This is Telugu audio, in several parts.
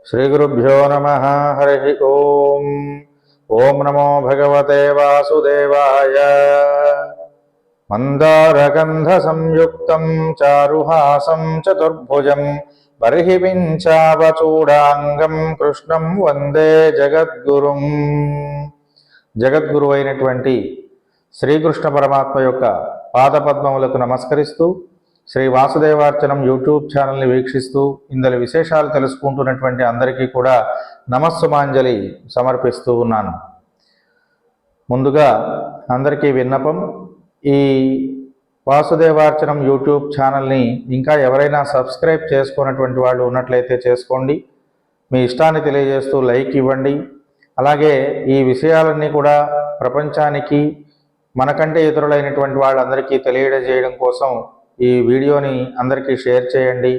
श्रीगुरुभ्यो नमः। हरि ओम। ओम नमो भगवते वासुदेवाय। मंदारगंध संयुक्तं चारुहासं चतुर्भुजं बर्हिपिञ्चावचूडांगं कृष्णं वंदे जगद्गुरुं। జగద్గురు అయినటువంటి శ్రీకృష్ణ పరమాత్మ యొక్క పాదపద్మములకు నమస్కరిస్తూ శ్రీ వాసుదేవార్చనం యూట్యూబ్ ఛానల్ని వీక్షిస్తూ ఇందులో విశేషాలు తెలుసుకుంటున్నటువంటి అందరికీ కూడా నమస్సుమాంజలి సమర్పిస్తూ ఉన్నాను. ముందుగా అందరికీ విన్నపం, ఈ వాసుదేవార్చనం యూట్యూబ్ ఛానల్ని ఇంకా ఎవరైనా సబ్స్క్రైబ్ చేసుకున్నటువంటి వాళ్ళు ఉన్నట్లయితే చేసుకోండి. మీ ఇష్టాన్ని తెలియజేస్తూ లైక్ ఇవ్వండి. అలాగే ఈ విషయాలన్నీ కూడా ప్రపంచానికి మనకంటే ఇతరులైనటువంటి వాళ్ళందరికీ తెలియజేయడం కోసం ఈ వీడియోని అందరికీ షేర్ చేయండి.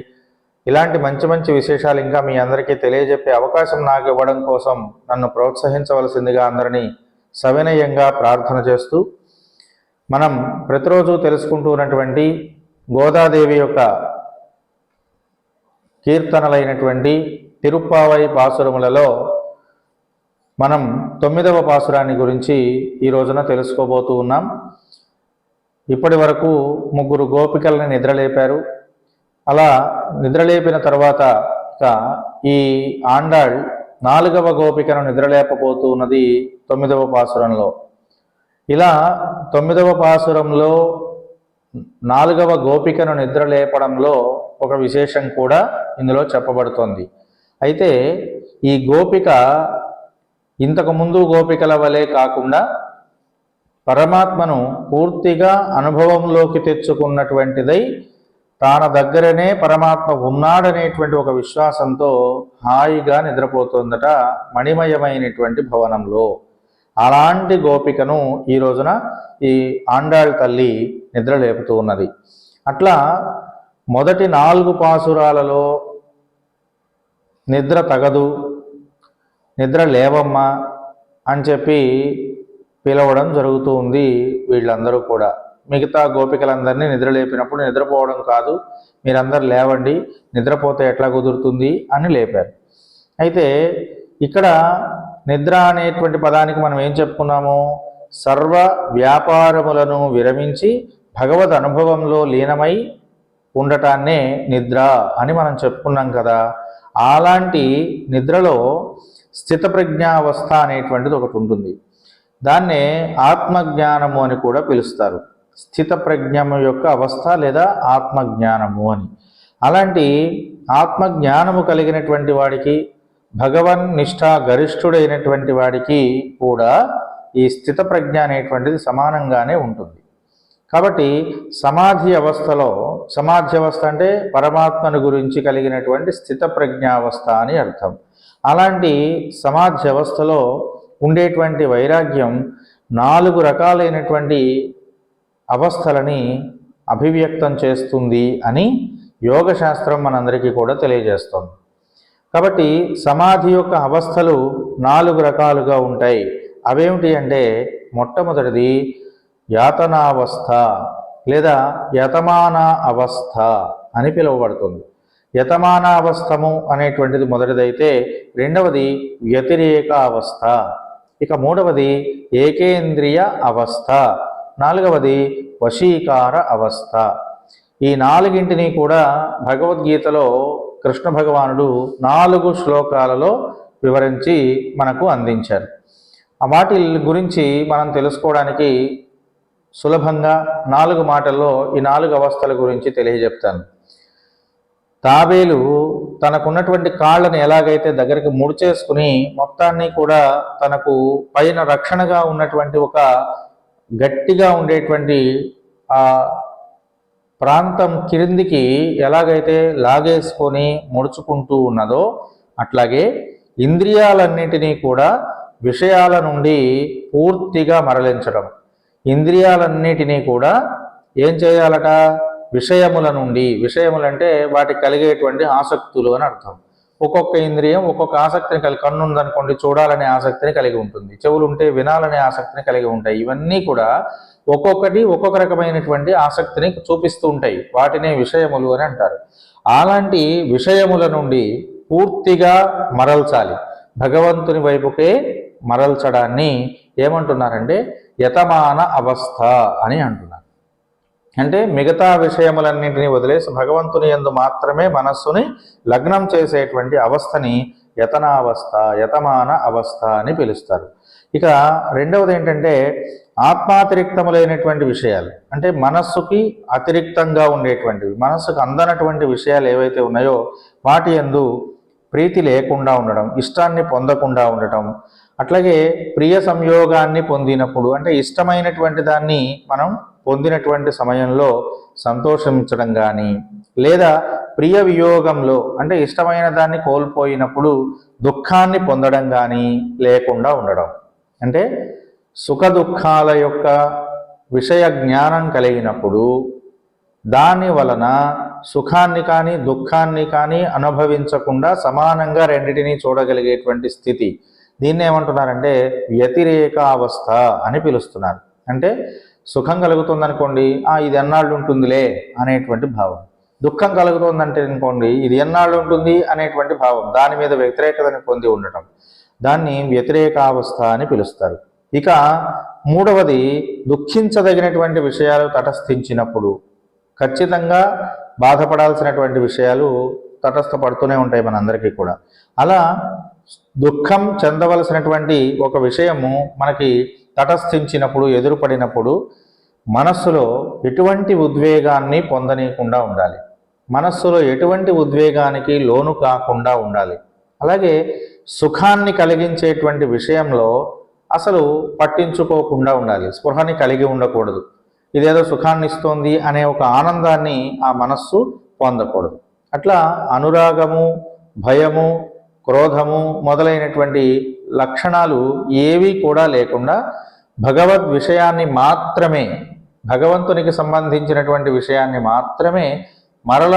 ఇలాంటి మంచి మంచి విశేషాలు ఇంకా మీ అందరికీ తెలియజెప్పే అవకాశం నాకు ఇవ్వడం కోసం నన్ను ప్రోత్సహించవలసిందిగా అందరినీ సవినయంగా ప్రార్థన చేస్తూ, మనం ప్రతిరోజు తెలుసుకుంటూ ఉన్నటువంటి గోదాదేవి యొక్క కీర్తనలైనటువంటి తిరుప్పావై పాసురములలో మనం 9వ పాసురాన్ని గురించి ఈ రోజున తెలుసుకోబోతూ ఉన్నాం. ఇప్పటి వరకు 3 గోపికల్ని నిద్రలేపారు. అలా నిద్రలేపిన తర్వాత ఈ ఆండాళ్ 4వ గోపికను నిద్రలేపబోతూ ఉన్నది 9వ పాసురంలో. ఇలా 9వ పాసురంలో 4వ గోపికను నిద్రలేపడంలో ఒక విశేషం కూడా ఇందులో చెప్పబడుతోంది. అయితే ఈ గోపిక ఇంతకుముందు గోపికల వలె కాకుండా పరమాత్మను పూర్తిగా అనుభవంలోకి తెచ్చుకున్నటువంటిదై తాన దగ్గరనే పరమాత్మ ఉన్నాడనేటువంటి ఒక విశ్వాసంతో హాయిగా నిద్రపోతుందట మణిమయమైనటువంటి భవనంలో. అలాంటి గోపికను ఈ రోజున ఈ ఆండాళ్ తల్లి నిద్రలేపుతూ ఉన్నది. అట్లా మొదటి 4 పాసురాలలో నిద్ర తగదు, నిద్ర లేవమ్మా అని చెప్పి పిలవడం జరుగుతూ ఉంది. వీళ్ళందరూ కూడా మిగతా గోపికలందరినీ నిద్రలేపినప్పుడు నిద్రపోవడం కాదు, మీరందరూ లేవండి, నిద్రపోతే ఎట్లా కుదురుతుంది అని లేపారు. అయితే ఇక్కడ నిద్ర అనేటువంటి పదానికి మనం ఏం చెప్పుకున్నాము? సర్వ వ్యాపారములను విరమించి భగవద్ అనుభవంలో లీనమై ఉండటాన్నే నిద్ర అని మనం చెప్పుకున్నాం కదా. అలాంటి నిద్రలో స్థితప్రజ్ఞావస్థ అనేటువంటిది ఒకటి ఉంటుంది. దాన్నే ఆత్మజ్ఞానము అని కూడా పిలుస్తారు. స్థితప్రజ్ఞము యొక్క అవస్థ లేదా ఆత్మజ్ఞానము అని. అలాంటి ఆత్మజ్ఞానము కలిగినటువంటి వాడికి, భగవన్ నిష్ఠా గరిష్ఠుడైనటువంటి వాడికి కూడా ఈ స్థితప్రజ్ఞ అనేటువంటిది సమానంగానే ఉంటుంది. కాబట్టి సమాధి అవస్థలో, సమాధి అవస్థ అంటే పరమాత్మను గురించి కలిగినటువంటి స్థితప్రజ్ఞావస్థ అని అర్థం. అలాంటి సమాధి అవస్థలో ఉండేటువంటి వైరాగ్యం 4 రకాలైనటువంటి అవస్థలని అభివ్యక్తం చేస్తుంది అని యోగశాస్త్రం మనందరికీ కూడా తెలియజేస్తుంది. కాబట్టి సమాధి యొక్క అవస్థలు 4 రకాలుగా ఉంటాయి. అవేమిటి అంటే, మొట్టమొదటిది యాతనావస్థ లేదా యతమాన అవస్థ అని పిలువబడుతుంది. యతమానావస్థము అనేటువంటిది మొదటిదైతే, రెండవది వ్యతిరేక అవస్థ, ఇక మూడవది ఏకేంద్రియ అవస్థ, 4వది వశీకార అవస్థ. ఈ 4ంటిని కూడా భగవద్గీతలో కృష్ణ భగవానుడు 4 శ్లోకాలలో వివరించి మనకు అందించారు. వాటి గురించి మనం తెలుసుకోవడానికి సులభంగా 4 మాటల్లో ఈ 4 అవస్థల గురించి తెలియజెప్తాను. తాబేలు తనకున్నటువంటి కాళ్ళని ఎలాగైతే దగ్గరికి ముడిచేసుకుని మొత్తాన్ని కూడా తనకు పైన రక్షణగా ఉన్నటువంటి ఒక గట్టిగా ఉండేటువంటి ఆ ప్రాంతం క్రిందికి ఎలాగైతే లాగేసుకొని ముడుచుకుంటూ ఉన్నదో, అట్లాగే ఇంద్రియాలన్నింటినీ కూడా విషయాల నుండి పూర్తిగా మరలించడం. ఇంద్రియాలన్నిటినీ కూడా ఏం చేయాలట? విషయముల నుండి, విషయములంటే వాటికి కలిగేటువంటి ఆసక్తులు అని అర్థం. ఒక్కొక్క ఇంద్రియం ఒక్కొక్క ఆసక్తిని కలిగి, కన్ను ఉందనుకోండి చూడాలనే ఆసక్తిని కలిగి ఉంటుంది, చెవులు ఉంటే వినాలనే ఆసక్తిని కలిగి ఉంటాయి. ఇవన్నీ కూడా ఒక్కొక్కటి ఒక్కొక్క రకమైనటువంటి ఆసక్తిని చూపిస్తూ ఉంటాయి. వాటినే విషయములు అని అంటారు. అలాంటి విషయముల నుండి పూర్తిగా మరల్చాలి, భగవంతుని వైపుకే మరల్చడాన్ని ఏమంటున్నారంటే యతమాన అవస్థ అని అంటున్నారు. అంటే మిగతా విషయములన్నింటినీ వదిలేసి భగవంతుని యందు మాత్రమే మనస్సుని లగ్నం చేసేటువంటి అవస్థని యతనావస్థ, యతమాన అవస్థ అని పిలుస్తారు. ఇక రెండవది ఏంటంటే ఆత్మాతిరిక్తములైనటువంటి విషయాలు, అంటే మనస్సుకి అతిరిక్తంగా ఉండేటువంటివి, మనస్సుకు అందనటువంటి విషయాలు ఏవైతే ఉన్నాయో వాటి యందు ప్రీతి లేకుండా ఉండడం, ఇష్టాన్ని పొందకుండా ఉండటం, అట్లాగే ప్రియ సంయోగాన్ని పొందినప్పుడు అంటే ఇష్టమైనటువంటి దాన్ని మనం పొందినటువంటి సమయంలో సంతోషించడం కానీ, లేదా ప్రియ వియోగంలో అంటే ఇష్టమైన దాన్ని కోల్పోయినప్పుడు దుఃఖాన్ని పొందడం కానీ లేకుండా ఉండడం. అంటే సుఖ దుఃఖాల యొక్క విషయ జ్ఞానం కలిగినప్పుడు దాని వలన సుఖాన్ని కానీ దుఃఖాన్ని కానీ అనుభవించకుండా సమానంగా రెండిటిని చూడగలిగేటువంటి స్థితి, దీన్ని ఏమంటున్నారంటే వ్యతిరేక అవస్థ అని పిలుస్తున్నారు. అంటే సుఖం కలుగుతుందనుకోండి, ఇది ఎన్నాళ్ళు ఉంటుందిలే అనేటువంటి భావం, దుఃఖం కలుగుతుందంటే అనుకోండి ఇది ఎన్నాళ్ళు ఉంటుంది అనేటువంటి భావం, దాని మీద వ్యతిరేకతని పొంది ఉండటం, దాన్ని వ్యతిరేకావస్థ అని పిలుస్తారు. ఇక మూడవది దుఃఖించదగినటువంటి విషయాలు తటస్థించినప్పుడు ఖచ్చితంగా బాధపడాల్సినటువంటి విషయాలు తటస్థపడుతూనే ఉంటాయి మనందరికీ కూడా. అలా దుఃఖం చెందవలసినటువంటి ఒక విషయము మనకి తటస్థించినప్పుడు, ఎదురుపడినప్పుడు మనస్సులో ఎటువంటి ఉద్వేగాన్ని పొందనీయకుండా ఉండాలి, మనస్సులో ఎటువంటి ఉద్వేగానికి లోను కాకుండా ఉండాలి. అలాగే సుఖాన్ని కలిగించేటువంటి విషయంలో అసలు పట్టించుకోకుండా ఉండాలి, స్పృహని కలిగి ఉండకూడదు. ఇదేదో సుఖాన్ని ఇస్తోంది అనే ఒక ఆనందాన్ని ఆ మనస్సు పొందకూడదు. అట్లా అనురాగము, భయము, క్రోధము మొదలైనటువంటి లక్షణాలు ఏవి కూడా లేకుండా భగవద్ విషయాన్ని మాత్రమే, భగవంతునికి సంబంధించినటువంటి విషయాన్ని మాత్రమే మరల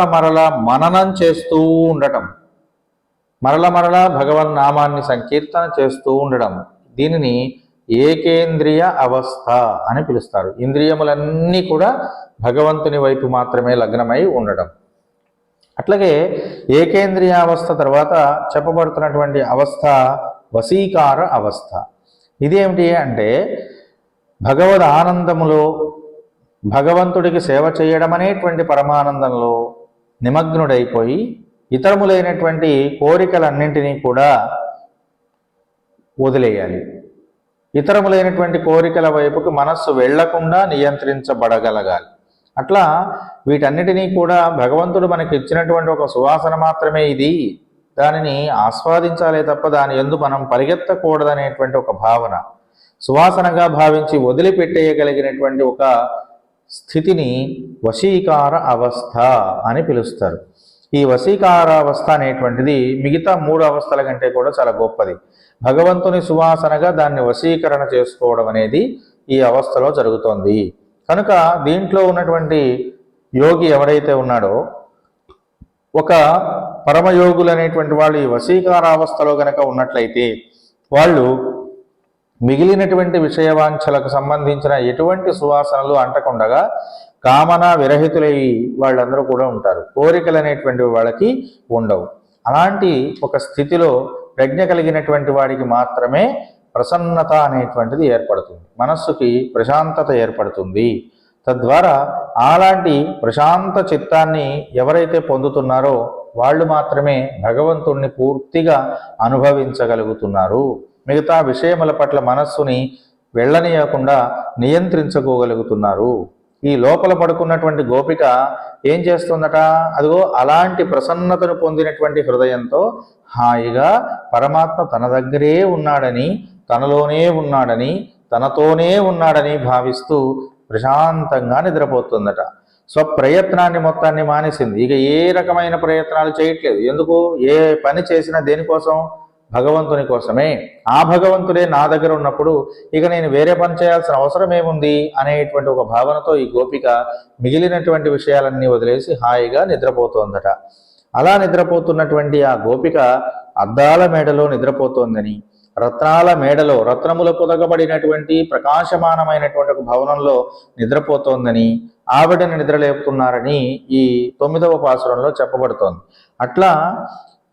మననం చేస్తూ ఉండటం, మరల భగవన్నామాన్ని సంకీర్తన చేస్తూ ఉండడం, దీనిని ఏకేంద్రియ అవస్థ అని పిలుస్తారు. ఇంద్రియములన్నీ కూడా భగవంతుని వైపు మాత్రమే లగ్నమై ఉండడం. అట్లాగే ఏకేంద్రియ అవస్థ తర్వాత చెప్పబడుతున్నటువంటి అవస్థ వశీకార అవస్థ. ఇదేమిటి అంటే భగవద్ ఆనందములో భగవంతుడికి సేవ చేయడం అనేటువంటి పరమానందంలో నిమగ్నుడైపోయి ఇతరములైనటువంటి కోరికలన్నింటినీ కూడా వదిలేయాలి. ఇతరములైనటువంటి కోరికల వైపుకు మనస్సు వెళ్లకుండా నియంత్రించబడగలగాలి. అట్లా వీటన్నిటినీ కూడా భగవంతుడు మనకి ఇచ్చినటువంటి ఒక సువాసన మాత్రమే ఇది, దానిని ఆస్వాదించాలే తప్ప దాని యందు మనం పరిగెత్తకూడదనేటువంటి ఒక భావన, సువాసనగా భావించి వదిలిపెట్టేయగలిగినటువంటి ఒక స్థితిని వశీకార అవస్థ అని పిలుస్తారు. ఈ వశీకార అవస్థ అనేటువంటిది మిగతా మూడు అవస్థల కంటే కూడా చాలా గొప్పది. భగవంతుని సువాసనగా దాన్ని వశీకరణ చేసుకోవడం అనేది ఈ అవస్థలో జరుగుతోంది. కనుక దీంట్లో ఉన్నటువంటి యోగి ఎవరైతే ఉన్నాడో, ఒక పరమయోగులు అనేటువంటి వాళ్ళు ఈ వశీకారావస్థలో గనక ఉన్నట్లయితే వాళ్ళు మిగిలినటువంటి విషయవాంఛలకు సంబంధించిన ఎటువంటి సువాసనలు అంటకుండగా కామన విరహితులై వాళ్ళందరూ కూడా ఉంటారు. కోరికలు అనేటువంటివి వాళ్ళకి ఉండవు. అలాంటి ఒక స్థితిలో ప్రజ్ఞ కలిగినటువంటి వాడికి మాత్రమే ప్రసన్నత అనేటువంటిది ఏర్పడుతుంది, మనస్సుకి ప్రశాంతత ఏర్పడుతుంది. తద్వారా అలాంటి ప్రశాంత చిత్తాన్ని ఎవరైతే పొందుతున్నారో వాళ్ళు మాత్రమే భగవంతుణ్ణి పూర్తిగా అనుభవించగలుగుతున్నారు. మిగతా విషయముల పట్ల మనస్సుని వెళ్ళనీయకుండా నియంత్రించుకోగలుగుతున్నారు. ఈ లోపల పడుకున్నటువంటి గోపిక ఏం చేస్తుందట, అదిగో అలాంటి ప్రసన్నతను పొందినటువంటి హృదయంతో హాయిగా పరమాత్మ తన దగ్గరే ఉన్నాడని, తనలోనే ఉన్నాడని, తనతోనే ఉన్నాడని భావిస్తూ ప్రశాంతంగా నిద్రపోతుందట. స్వప్రయత్నాన్ని మొత్తాన్ని మానేసింది. ఇక ఏ రకమైన ప్రయత్నాలు చేయట్లేదు. ఎందుకు? ఏ పని చేసినా దేనికోసం? భగవంతుని కోసమే. ఆ భగవంతుడే నా దగ్గర ఉన్నప్పుడు ఇక నేను వేరే పని చేయాల్సిన అవసరం ఏముంది అనేటువంటి ఒక భావనతో ఈ గోపిక మిగిలినటువంటి విషయాలన్నీ వదిలేసి హాయిగా నిద్రపోతోందట. అలా నిద్రపోతున్నటువంటి ఆ గోపిక అద్దాల మేడలో నిద్రపోతోందని, రత్నాల మేడలో రత్నముల పొదగబడినటువంటి ప్రకాశమానమైనటువంటి ఒక భవనంలో నిద్రపోతోందని ఆవిడని నిద్రలేపుతున్నారని ఈ 9వ పాసురంలో చెప్పబడుతోంది. అట్లా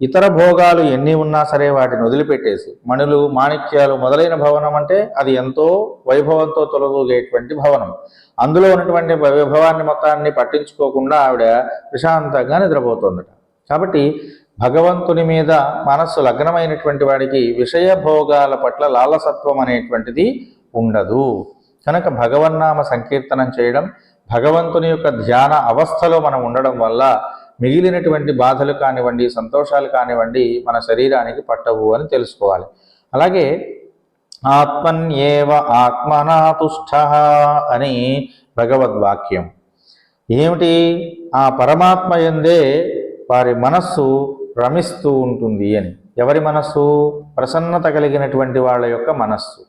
ఇతర భోగాలు ఎన్ని ఉన్నా సరే వాటిని వదిలిపెట్టేసి మణులు మాణిక్యాలు మొదలైన భవనం అంటే అది ఎంతో వైభవంతో తొలగేటువంటి భవనం. అందులో ఉన్నటువంటి వైభవాన్ని మొత్తాన్ని పట్టించుకోకుండా ఆవిడ ప్రశాంతంగా నిద్రపోతుందట. కాబట్టి భగవంతుని మీద మనస్సు లగ్నమైనటువంటి వాడికి విషయ భోగాల పట్ల లాలసత్వం అనేటువంటిది ఉండదు. కనుక భగవన్నామ సంకీర్తనం చేయడం, భగవంతుని యొక్క ధ్యాన అవస్థలో మనం ఉండడం వల్ల మిగిలినటువంటి బాధలు కానివ్వండి, సంతోషాలు కానివ్వండి మన శరీరానికి పట్టవు అని తెలుసుకోవాలి. అలాగే ఆత్మన్యేవ ఆత్మనా తుష్టః అని భగవద్వాక్యం. ఏమిటి? ఆ పరమాత్మ యందే వారి మనస్సు రమిస్తూ ఉంటుంది అని. ఎవరి మనస్సు? ప్రసన్నత కలిగినటువంటి వాళ్ళ యొక్క మనస్సు.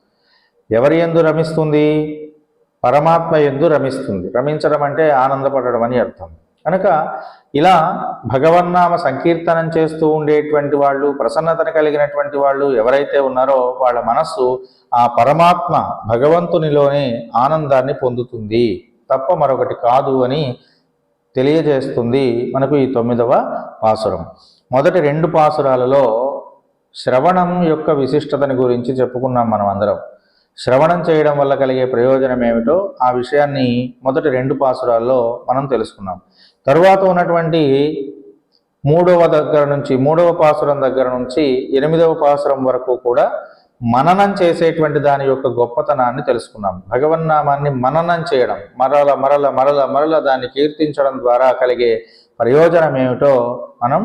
ఎవరి యందు రమిస్తుంది? పరమాత్మ యందు రమిస్తుంది. రమించడం అంటే ఆనందపడడం అని అర్థం. కనుక ఇలా భగవన్నామ సంకీర్తనం చేస్తూ ఉండేటువంటి వాళ్ళు, ప్రసన్నతను కలిగినటువంటి వాళ్ళు ఎవరైతే ఉన్నారో వాళ్ళ మనస్సు ఆ పరమాత్మ భగవంతునిలోనే ఆనందాన్ని పొందుతుంది తప్ప మరొకటి కాదు అని తెలియజేస్తుంది మనకు ఈ 9వ పాసురం. మొదటి 2 పాసురాలలో శ్రవణం యొక్క విశిష్టతని గురించి చెప్పుకున్నాం మనం అందరం. శ్రవణం చేయడం వల్ల కలిగే ప్రయోజనం ఏమిటో ఆ విషయాన్ని మొదటి 2 పాసురాల్లో మనం తెలుసుకున్నాం. తరువాత ఉన్నటువంటి 3వ పాసురం దగ్గర నుంచి 8వ పాసురం వరకు కూడా మననం చేసేటువంటి దాని యొక్క గొప్పతనాన్ని తెలుసుకున్నాం. భగవన్నామాన్ని మననం చేయడం, మరల మరల మరల మరల దాన్ని కీర్తించడం ద్వారా కలిగే ప్రయోజనం ఏమిటో మనం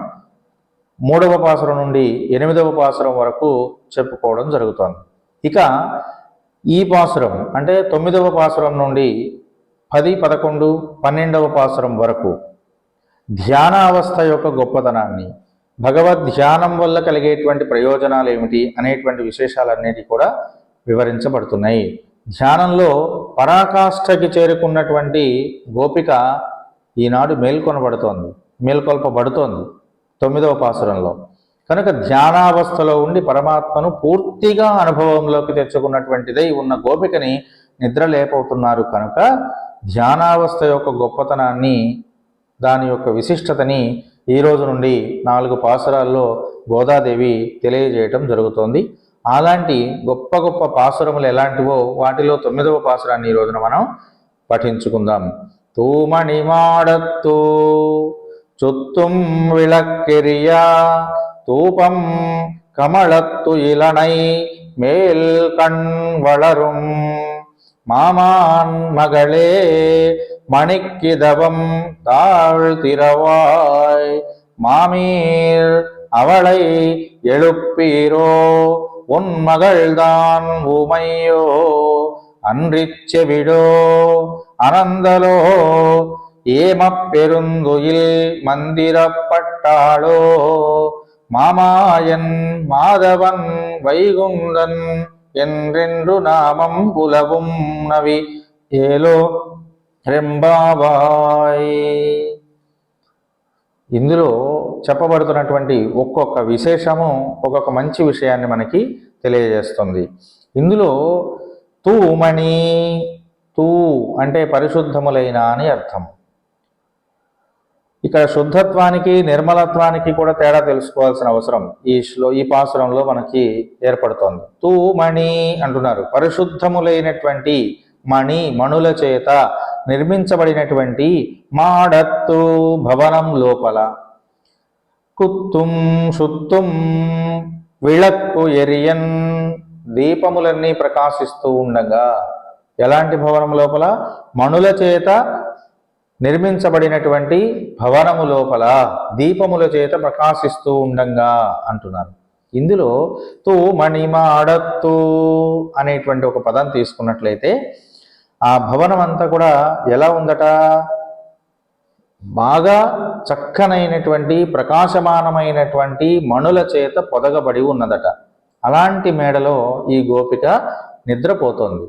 3వ పాసురం నుండి 8వ పాసురం వరకు చెప్పుకోవడం జరుగుతోంది. ఇక ఈ పాసురం అంటే 9వ పాసురం నుండి 10, 11, 12వ పాసురం వరకు ధ్యాన అవస్థ యొక్క గొప్పతనాన్ని, భగవద్ ధ్యానం వల్ల కలిగేటువంటి ప్రయోజనాలు ఏమిటి అనేటువంటి విశేషాలన్నిటి కూడా వివరించబడుతున్నాయి. ధ్యానంలో పరాకాష్ఠకి చేరుకున్నటువంటి గోపిక ఈనాడు మేల్కొల్పబడుతోంది 9వ పాసురంలో. కనుక ధ్యానావస్థలో ఉండి పరమాత్మను పూర్తిగా అనుభవంలోకి తెచ్చుకున్నటువంటిదై ఉన్న గోపికని నిద్ర లేపవుతున్నారు. కనుక ధ్యానావస్థ యొక్క గొప్పతనాన్ని, దాని యొక్క విశిష్టతని ఈ రోజు నుండి 4 పాసురాల్లో గోదాదేవి తెలియజేయటం జరుగుతోంది. అలాంటి గొప్ప గొప్ప పాసురములు ఎలాంటివో వాటిలో 9వ పాసురాన్ని ఈ రోజున మనం పఠించుకుందాం. తూమణి మాడత్తు చుత్తుం విళక్కెరియా தூபம் கமலத்து இளனை மேல் கண் வளரும் மாமான் மகளே மணிக்கிதவம் தாழ்த்திரவாய் மாமீர் அவளை எழுப்பீரோ உன் மகள்தான் உமையோ அன்றிச்செவிடோ அனந்தலோ ஏமப்பெருந்துயில் மந்திரப்பட்டாளோ மாமாயன் மாதவன் வைகுந்தன் என்றென்று நாமம் புலவும் நவி ఏలో రెంబాబాయ్. ఇందులో చెప్పబడుతున్నటువంటి ఒక్కొక్క విశేషము ఒక్కొక్క మంచి విషయాన్ని మనకి తెలియజేస్తుంది. ఇందులో తూమణి, తూ అంటే పరిశుద్ధములైన అని అర్థం. ఇక్కడ శుద్ధత్వానికి నిర్మలత్వానికి కూడా తేడా తెలుసుకోవాల్సిన అవసరం ఈ పాసురంలో మనకి ఏర్పడుతోంది. తూమణి అంటున్నారు. పరిశుద్ధములైనటువంటి మణుల చేత నిర్మించబడినటువంటి మాడత్తు భవనం లోపల, కుత్తుం శుత్తుం విళక్కు ఎరియన్ దీపములన్నీ ప్రకాశిస్తూ ఉండగా. ఎలాంటి భవనం లోపల? మణుల చేత నిర్మించబడినటువంటి భవనము లోపల దీపముల చేత ప్రకాశిస్తూ ఉండంగా అంటున్నారు. ఇందులో తూ మణిమాడత్తు అనేటువంటి ఒక పదం తీసుకున్నట్లయితే ఆ భవనం అంతా కూడా ఎలా ఉందట? బాగా చక్కనైనటువంటి ప్రకాశమానమైనటువంటి మణుల చేత పొదగబడి ఉన్నదట. అలాంటి మేడలో ఈ గోపిక నిద్రపోతోంది,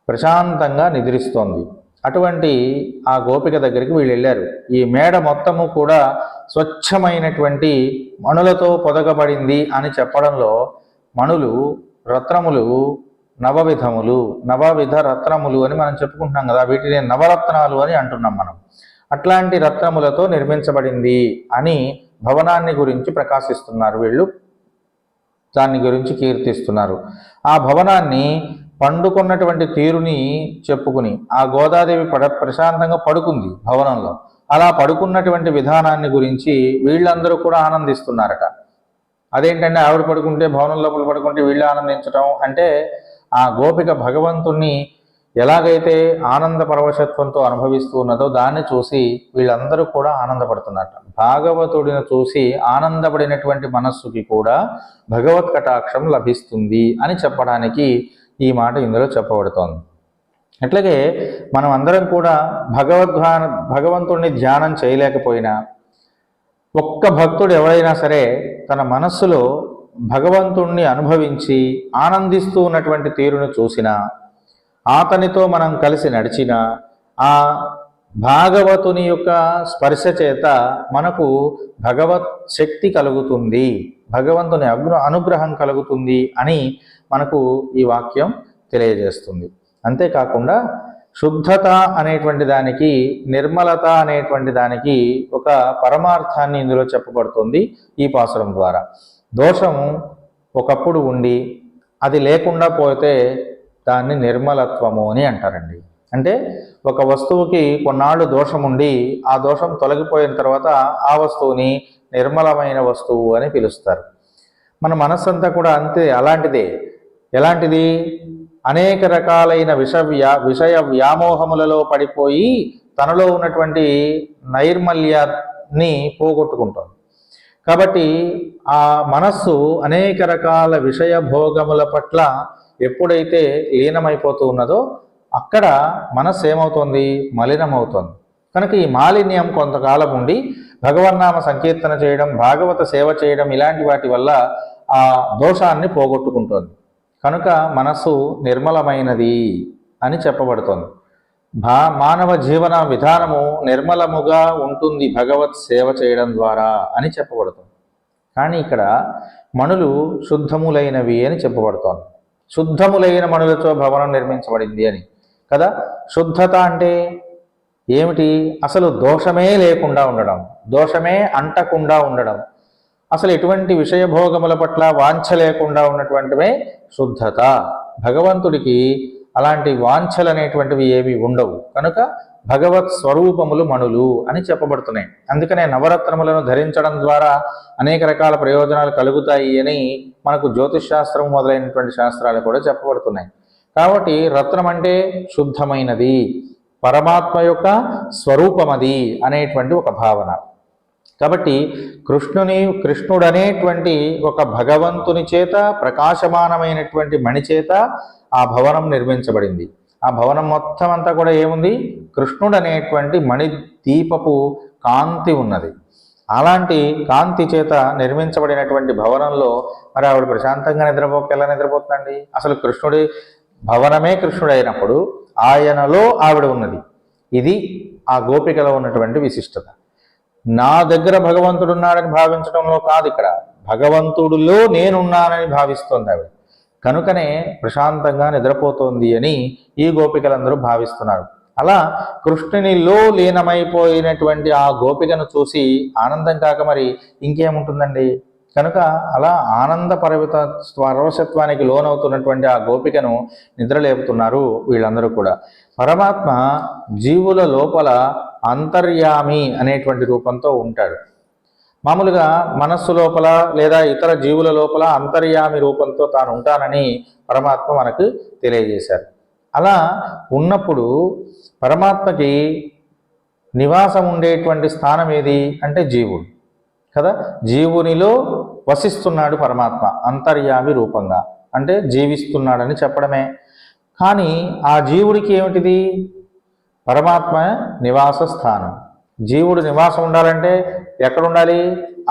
ప్రశాంతంగా నిద్రిస్తోంది. అటువంటి ఆ గోపిక దగ్గరికి వీళ్ళు వెళ్ళారు. ఈ మేడ మొత్తము కూడా స్వచ్ఛమైనటువంటి మణులతో పొదగబడింది అని చెప్పడంలో మణులు, రత్నములు నవవిధ రత్నములు అని మనం చెప్పుకుంటున్నాం కదా, వీటిని నవరత్నాలు అని అంటున్నాం మనం. అట్లాంటి రత్నములతో నిర్మించబడింది అని భవనాన్ని గురించి ప్రకాశిస్తున్నారు వీళ్ళు, దాన్ని గురించి కీర్తిస్తున్నారు. ఆ భవనాన్ని పండుకున్నటువంటి తీరుని చెప్పుకుని ఆ గోదాదేవి ప్రశాంతంగా పడుకుంది భవనంలో. అలా పడుకున్నటువంటి విధానాన్ని గురించి వీళ్ళందరూ కూడా ఆనందిస్తున్నారట. అదేంటంటే ఆవిడ పడుకుంటే భవనం లోపల పడుకుంటే వీళ్ళు ఆనందించడం అంటే, ఆ గోపిక భగవంతుణ్ణి ఎలాగైతే ఆనంద పరవశత్వంతో అనుభవిస్తూ ఉన్నదో దాన్ని చూసి వీళ్ళందరూ కూడా ఆనందపడుతున్నట్ట. భాగవతుడిని చూసి ఆనందపడినటువంటి మనస్సుకి కూడా భగవత్ కటాక్షం లభిస్తుంది అని చెప్పడానికి ఈ మాట ఇందులో చెప్పబడుతోంది. అట్లాగే మనం అందరం కూడా భగవంతుడిని ధ్యానం చేయలేకపోయినా, ఒక్క భక్తుడు ఎవరైనా సరే తన మనస్సులో భగవంతుణ్ణి అనుభవించి ఆనందిస్తూ ఉన్నటువంటి తీరును చూసినా, అతనితో మనం కలిసి నడిచిన ఆ భాగవతుని యొక్క స్పర్శ చేత మనకు భగవత్ శక్తి కలుగుతుంది, భగవంతుని అనుగ్రహం కలుగుతుంది అని మనకు ఈ వాక్యం తెలియజేస్తుంది. అంతేకాకుండా శుద్ధత అనేటువంటి దానికి, నిర్మలత అనేటువంటి దానికి ఒక పరమార్థాన్ని ఇందులో చెప్పబడుతుంది ఈ పాసురం ద్వారా. దోషం ఒకప్పుడు ఉండి అది లేకుండా పోతే దాన్ని నిర్మలత్వము అని అంటారండి. అంటే ఒక వస్తువుకి కొన్నాళ్ళు దోషం ఉండి ఆ దోషం తొలగిపోయిన తర్వాత ఆ వస్తువుని నిర్మలమైన వస్తువు అని పిలుస్తారు. మన మనస్సంతా కూడా అంతే, అలాంటిదే. ఎలాంటిది? అనేక రకాలైన విషయ వ్యామోహములలో పడిపోయి తనలో ఉన్నటువంటి నైర్మల్యాన్ని పోగొట్టుకుంటుంది. కాబట్టి ఆ మనస్సు అనేక రకాల విషయ భోగముల పట్ల ఎప్పుడైతే లీనమైపోతూ ఉన్నదో అక్కడ మనస్సు ఏమవుతుంది? మలినమవుతుంది. కనుక ఈ మాలిన్యం కొంతకాలం ఉండి భగవన్నామ సంకీర్తన చేయడం, భాగవత సేవ చేయడం ఇలాంటి వాటి వల్ల ఆ దోషాన్ని పోగొట్టుకుంటుంది. కనుక మనస్సు నిర్మలమైనది అని చెప్పబడుతోంది. మానవ జీవన విధానము నిర్మలముగా ఉంటుంది భగవత్ సేవ చేయడం ద్వారా అని చెప్పబడుతుంది. కానీ ఇక్కడ మణులు శుద్ధములైనవి అని చెప్పబడుతోంది. శుద్ధములైన మణులతో భవనం నిర్మించబడింది అని కదా. శుద్ధత అంటే ఏమిటి? అసలు దోషమే లేకుండా ఉండడం, దోషమే అంటకుండా ఉండడం, అసలు ఎటువంటి విషయభోగముల పట్ల వాంఛ లేకుండా ఉన్నటువంటివే శుద్ధత. భగవంతుడికి అలాంటి వాంఛలు అనేటువంటివి ఏవి ఉండవు. కనుక భగవత్ స్వరూపములు మణులు అని చెప్పబడుతున్నాయి. అందుకనే నవరత్నములను ధరించడం ద్వారా అనేక రకాల ప్రయోజనాలు కలుగుతాయి అని మనకు జ్యోతిష్ శాస్త్రం మొదలైనటువంటి శాస్త్రాలు కూడా చెప్పబడుతున్నాయి. కాబట్టి రత్నం అంటే శుద్ధమైనది, పరమాత్మ యొక్క స్వరూపమది అనేటువంటి ఒక భావన. కాబట్టి కృష్ణుడు అనేటువంటి ఒక భగవంతుని చేత ప్రకాశమానమైనటువంటి మణి చేత ఆ భవనం నిర్మించబడింది. ఆ భవనం మొత్తం అంతా కూడా ఏముంది? కృష్ణుడు అనేటువంటి మణి దీపపు కాంతి ఉన్నది. అలాంటి కాంతి చేత నిర్మించబడినటువంటి భవనంలో మరి ఆవిడ ప్రశాంతంగా ఎలా నిద్రపోతుందండి? అసలు కృష్ణుడి భవనమే కృష్ణుడు అయినప్పుడు ఆయనలో ఆవిడ ఉన్నది. ఇది ఆ గోపికలో ఉన్నటువంటి విశిష్టత. నా దగ్గర భగవంతుడు ఉన్నాడని భావించడంలో కాదు, ఇక్కడ భగవంతుడిలో నేనున్నానని భావిస్తోంది ఆవిడ. కనుకనే ప్రశాంతంగా నిద్రపోతోంది అని ఈ గోపికలందరూ భావిస్తున్నారు. అలా కృష్ణునిలో లీనమైపోయినటువంటి ఆ గోపికను చూసి ఆనందం కాక మరి ఇంకేముంటుందండి? కనుక అలా ఆనంద పరవశత్వానికి లోనవుతున్నటువంటి ఆ గోపికను నిద్రలేపుతున్నారు వీళ్ళందరూ కూడా. పరమాత్మ జీవుల లోపల అంతర్యామి అనేటువంటి రూపంతో ఉంటాడు. మామూలుగా మనస్సు లోపల లేదా ఇతర జీవుల లోపల అంతర్యామి రూపంతో తాను ఉంటానని పరమాత్మ మనకు తెలియజేశారు. అలా ఉన్నప్పుడు పరమాత్మకి నివాసం ఉండేటువంటి స్థానం ఏది అంటే జీవుడు కదా. జీవునిలో వసిస్తున్నాడు పరమాత్మ అంతర్యామి రూపంగా, అంటే జీవిస్తున్నాడని చెప్పడమే. కానీ ఆ జీవుడికి ఏమిటిది? పరమాత్మ నివాస స్థానం. జీవుడు నివాసం ఉండాలంటే ఎక్కడ ఉండాలి?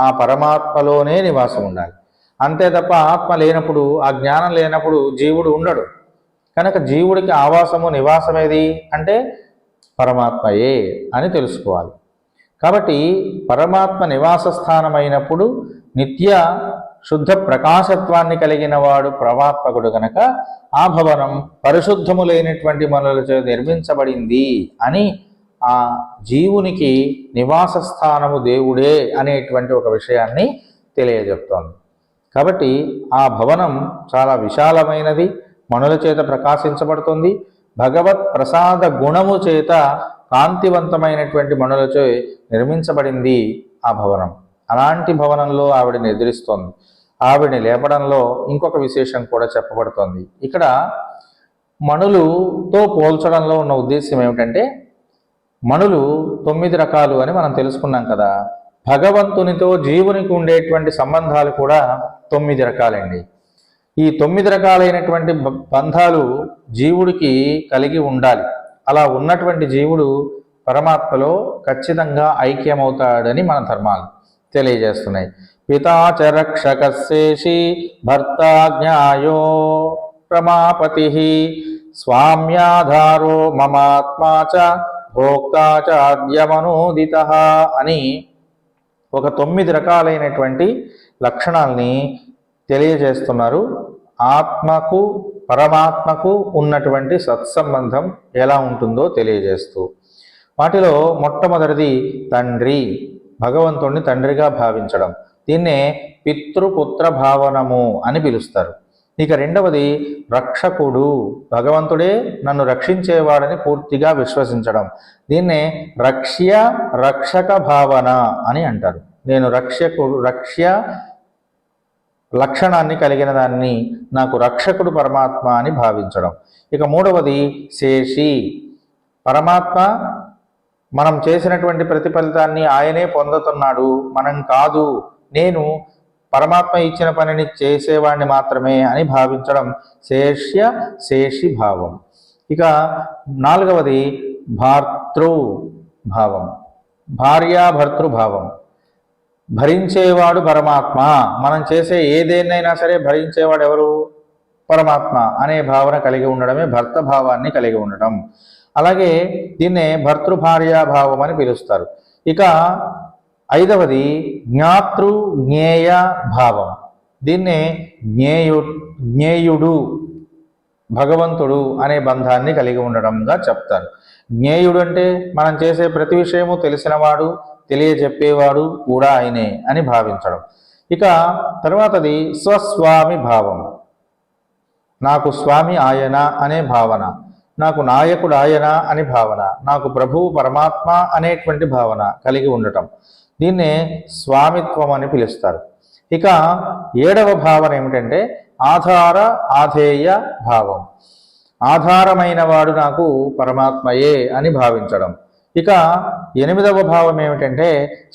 ఆ పరమాత్మలోనే నివాసం ఉండాలి. అంతే తప్ప ఆత్మ లేనప్పుడు, ఆ జ్ఞానం లేనప్పుడు జీవుడు ఉండడు. కనుక జీవుడికి ఆవాసము నివాసమేది అంటే పరమాత్మయే అని తెలుసుకోవాలి. కాబట్టి పరమాత్మ నివాస స్థానమైనప్పుడు నిత్య శుద్ధ ప్రకాశత్వాన్ని కలిగిన వాడు పరమాత్మకుడు గనక ఆ భవనం పరిశుద్ధములైనటువంటి మనులచే నిర్మించబడింది అని ఆ జీవునికి నివాస స్థానము దేవుడే అనేటువంటి ఒక విషయాన్ని తెలియజెప్తోంది. కాబట్టి ఆ భవనం చాలా విశాలమైనది, మణుల చేత ప్రకాశించబడుతుంది. భగవత్ ప్రసాద గుణము చేత కాంతివంతమైనటువంటి మణులచే నిర్మించబడింది ఆ భవనం. అలాంటి భవనంలో ఆవిడని ఎదురిస్తోంది. ఆవిడని లేపడంలో ఇంకొక విశేషం కూడా చెప్పబడుతోంది. ఇక్కడ మణులుతో పోల్చడంలో ఉన్న ఉద్దేశం ఏమిటంటే, మణులు 9 రకాలు అని మనం తెలుసుకున్నాం కదా. భగవంతునితో జీవునికి ఉండేటువంటి సంబంధాలు కూడా 9 రకాలండి. ఈ 9 రకాలైనటువంటి బంధాలు జీవుడికి కలిగి ఉండాలి. అలా ఉన్నటువంటి జీవుడు పరమాత్మలో ఖచ్చితంగా ఐక్యమవుతాడని మన ధర్మాలు తెలియజేస్తున్నాయి. పితాచ రక్షకశేషి భర్తాజ్ఞాయో రమాపతి స్వామ్యాధారో మమాత్మా చ భోక్తా చ ఆద్యమనోదిత అని ఒక 9 రకాలైనటువంటి లక్షణాల్ని తెలియజేస్తున్నారు. ఆత్మకు పరమాత్మకు ఉన్నటువంటి సత్సంబంధం ఎలా ఉంటుందో తెలియజేస్తూ, వాటిలో మొట్టమొదటిది తండ్రి, భగవంతుణ్ణి తండ్రిగా భావించడం. దీన్నే పితృపుత్ర భావనము అని పిలుస్తారు. ఇక రెండవది రక్షకుడు, భగవంతుడే నన్ను రక్షించేవాడని పూర్తిగా విశ్వసించడం. దీన్నే రక్షక భావన అని అంటారు. నేను రక్ష్య లక్షణాన్ని కలిగిన దాన్ని, నాకు రక్షకుడు పరమాత్మ అని భావించడం. ఇక మూడవది శేషి, పరమాత్మ మనం చేసినటువంటి ప్రతిఫలితాన్ని ఆయనే పొందుతున్నాడు, మనం కాదు, నేను పరమాత్మ ఇచ్చిన పనిని చేసేవాడిని మాత్రమే అని భావించడం శేషి భావం. ఇక నాలుగవది భార్తృభావం, భార్యాభర్తృభావం. భరించేవాడు పరమాత్మ, మనం చేసే ఏదేనైనా సరే భరించేవాడు ఎవరు? పరమాత్మ అనే భావన కలిగి ఉండడమే భర్త భావాన్ని కలిగి ఉండడం. అలాగే దీన్నే భర్తృభార్యాభావం అని పిలుస్తారు. ఇక ఐదవది జ్ఞాతృ జ్ఞేయ భావం. దీన్నే జ్ఞేయుడు, భగవంతుడు అనే బంధాన్ని కలిగి ఉండడంగా చెప్తారు. జ్ఞేయుడు అంటే మనం చేసే ప్రతి విషయము తెలిసినవాడు, తెలియజెప్పేవాడు కూడా ఆయనే అని భావించడం. ఇక తర్వాతది స్వస్వామి భావం, నాకు స్వామి ఆయన అనే భావన, నాకు నాయకుడు ఆయన అని భావన, నాకు ప్రభువు పరమాత్మ అనేటువంటి భావన కలిగి ఉండటం. దీన్నే స్వామిత్వం అని పిలుస్తారు. ఇక ఏడవ భావన ఏమిటంటే ఆధార ఆధేయ భావం, ఆధారమైన వాడు నాకు పరమాత్మయే అని భావించడం. ఇక ఎనిమిదవ భావం ఏమిటంటే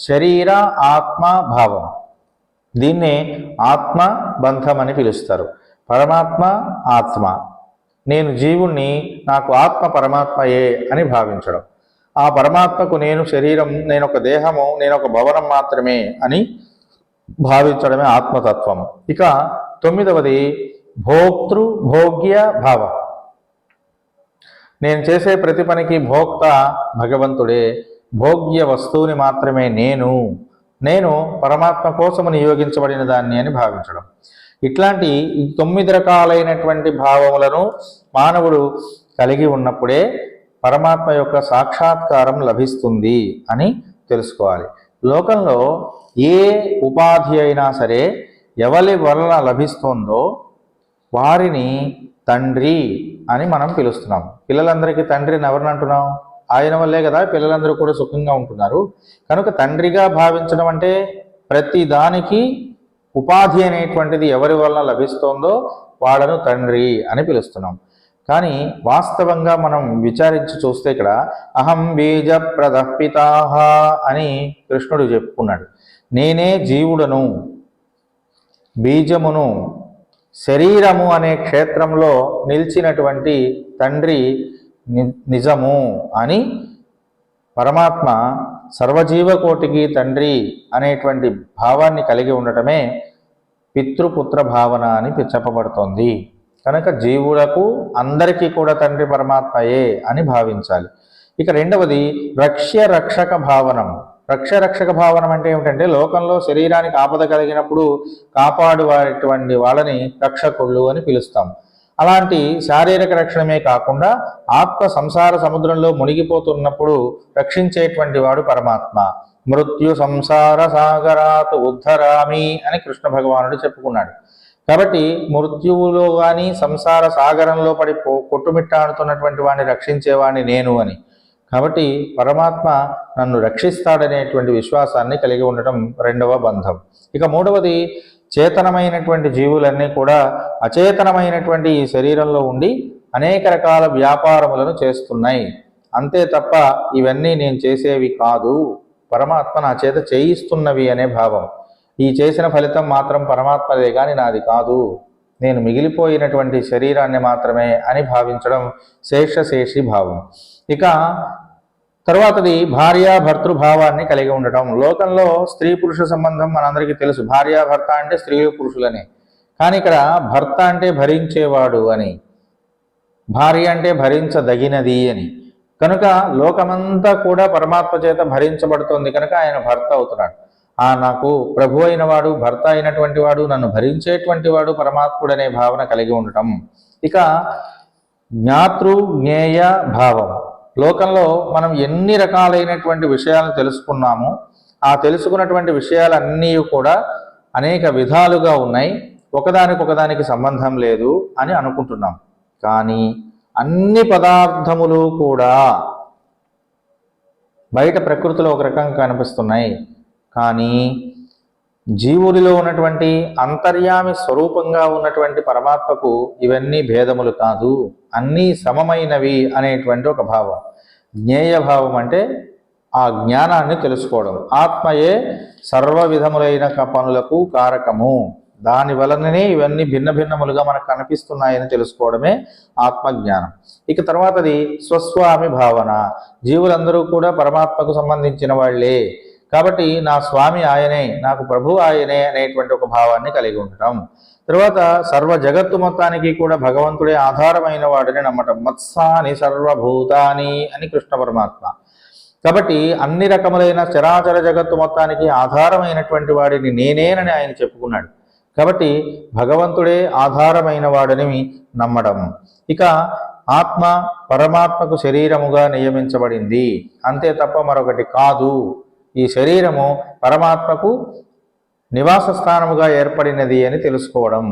శరీర ఆత్మ భావం. దీన్నే ఆత్మ బంధం అని పిలుస్తారు. పరమాత్మ ఆత్మ, నేను జీవుణ్ణి, నాకు ఆత్మ పరమాత్మయే అని భావించడం. ఆ పరమాత్మకు నేను శరీరం, నేను ఒక దేహము, నేను ఒక భవనం మాత్రమే అని భావించడమే ఆత్మతత్వం. ఇక తొమ్మిదవది భోగ్య భావం. నేను చేసే ప్రతి పనికి భోక్త భగవంతుడే, భోగ్య వస్తువుని మాత్రమే నేను పరమాత్మ కోసము నియోగించబడిన దాన్ని అని భావించడం. ఇట్లాంటి 9 రకాలైనటువంటి భావములను మానవుడు కలిగి ఉన్నప్పుడే పరమాత్మ యొక్క సాక్షాత్కారం లభిస్తుంది అని తెలుసుకోవాలి. లోకంలో ఏ ఉపాధి అయినా సరే ఎవరి వలన లభిస్తుందో వారిని తండ్రి అని మనం పిలుస్తున్నాం. పిల్లలందరికీ తండ్రిని ఎవరిని అంటున్నాం? ఆయన వల్లే కదా పిల్లలందరూ కూడా సుఖంగా ఉంటున్నారు. కనుక తండ్రిగా భావించడం అంటే ప్రతి దానికి ఉపాధి అనేటువంటిది ఎవరి వలన లభిస్తోందో వాళ్ళను తండ్రి అని పిలుస్తున్నాం. కానీ వాస్తవంగా మనం విచారించి చూస్తే ఇక్కడ అహం బీజ ప్రదపితాహ అని కృష్ణుడు చెప్పుకున్నాడు. నేనే జీవుడను, బీజమును, శరీరము అనే క్షేత్రంలో నిలిచినటువంటి తండ్రి నిజము అని పరమాత్మ సర్వజీవకోటికి తండ్రి అనేటువంటి భావాన్ని కలిగి ఉండటమే పితృపుత్ర భావన అని చెప్పబడుతోంది. కనుక జీవులకు అందరికీ కూడా తండ్రి పరమాత్మయే అని భావించాలి. ఇక రెండవది రక్షక భావనం. రక్షక భావనం అంటే ఏమిటంటే లోకంలో శరీరానికి ఆపద కలిగినప్పుడు కాపాడువాటువంటి వాళ్ళని రక్షకుళ్ళు అని పిలుస్తాం. అలాంటి శారీరక రక్షణమే కాకుండా ఆత్మ సంసార సముద్రంలో మునిగిపోతున్నప్పుడు రక్షించేటువంటి వాడు పరమాత్మ. మృత్యు సంసార సాగరాత్ ఉద్ధరామి అని కృష్ణ భగవానుడు చెప్పుకున్నాడు. కాబట్టి మృత్యువులో కానీ సంసార సాగరంలో పడి కొట్టుమిట్టాడుతున్నటువంటి వాడిని రక్షించేవాడిని నేను అని. కాబట్టి పరమాత్మ నన్ను రక్షిస్తాడనేటువంటి విశ్వాసాన్ని కలిగి ఉండటం రెండవ బంధం. ఇక మూడవది, చేతనమైనటువంటి జీవులన్నీ కూడా అచేతనమైనటువంటి ఈ శరీరంలో ఉండి అనేక రకాల వ్యాపారములను చేస్తున్నాయి. అంతే తప్ప ఇవన్నీ నేను చేసేవి కాదు, పరమాత్మ నా చేత చేయిస్తున్నవి అనే భావం. ఈ చేసిన ఫలితం మాత్రం పరమాత్మదే కానీ నాది కాదు, నేను మిగిలిపోయినటువంటి శరీరాన్ని మాత్రమే అని భావించడం శేషశేషి భావం. ఇక తర్వాతది భార్యాభర్తృభావాన్ని కలిగి ఉండటం. లోకంలో స్త్రీ పురుష సంబంధం మనందరికీ తెలుసు. భార్యాభర్త అంటే స్త్రీలు పురుషులని, కానీ ఇక్కడ భర్త అంటే భరించేవాడు అని, భార్య అంటే భరించదగినది అని. కనుక లోకమంతా కూడా పరమాత్మ చేత భరించబడుతోంది కనుక ఆయన భర్త అవుతున్నాడు. నాకు ప్రభు అయిన వాడు, భర్త అయినటువంటి వాడు, నన్ను భరించేటువంటి వాడు పరమాత్ముడనే భావన కలిగి ఉండటం. ఇక జ్ఞాతృ జ్ఞేయ భావం. లోకంలో మనం ఎన్ని రకాలైనటువంటి విషయాలను తెలుసుకున్నాము, ఆ తెలుసుకున్నటువంటి విషయాలన్నీ కూడా అనేక విధాలుగా ఉన్నాయి, ఒకదానికొకదానికి సంబంధం లేదు అని అనుకుంటున్నాం. కానీ అన్ని పదార్థములు కూడా బయట ప్రకృతిలో ఒక రకంగా కనిపిస్తున్నాయి, కానీ జీవుడిలో ఉన్నటువంటి అంతర్యామి స్వరూపంగా ఉన్నటువంటి పరమాత్మకు ఇవన్నీ భేదములు కాదు, అన్నీ సమమైనవి అనేటువంటి ఒక భావం. జ్ఞేయ భావం అంటే ఆ జ్ఞానాన్ని తెలుసుకోవడం. ఆత్మయే సర్వ విధములైన పనులకు కారకము, దాని వలననే ఇవన్నీ భిన్న భిన్నములుగా మనకు కనిపిస్తున్నాయని తెలుసుకోవడమే ఆత్మజ్ఞానం. ఇక తర్వాతది స్వస్వామి భావన. జీవులందరూ కూడా పరమాత్మకు సంబంధించిన వాళ్ళే కాబట్టి నా స్వామి ఆయనే, నాకు ప్రభు ఆయనే అనేటువంటి ఒక భావాన్ని కలిగి ఉండటం. తర్వాత సర్వ జగత్తు మొత్తానికి కూడా భగవంతుడే ఆధారమైన వాడిని నమ్మటం. మత్సాని సర్వభూతాని అని కృష్ణ పరమాత్మ. కాబట్టి అన్ని రకములైన చరాచర జగత్తు మొత్తానికి ఆధారమైనటువంటి వాడిని నేనేనని ఆయన చెప్పుకున్నాడు. కాబట్టి భగవంతుడే ఆధారమైన వాడిని నమ్మడం. ఇక ఆత్మ పరమాత్మకు శరీరముగా నియమించబడింది, అంతే తప్ప మరొకటి కాదు. ఈ శరీరము పరమాత్మకు నివాస స్థానముగా ఏర్పడినది అని తెలుసుకోవడం.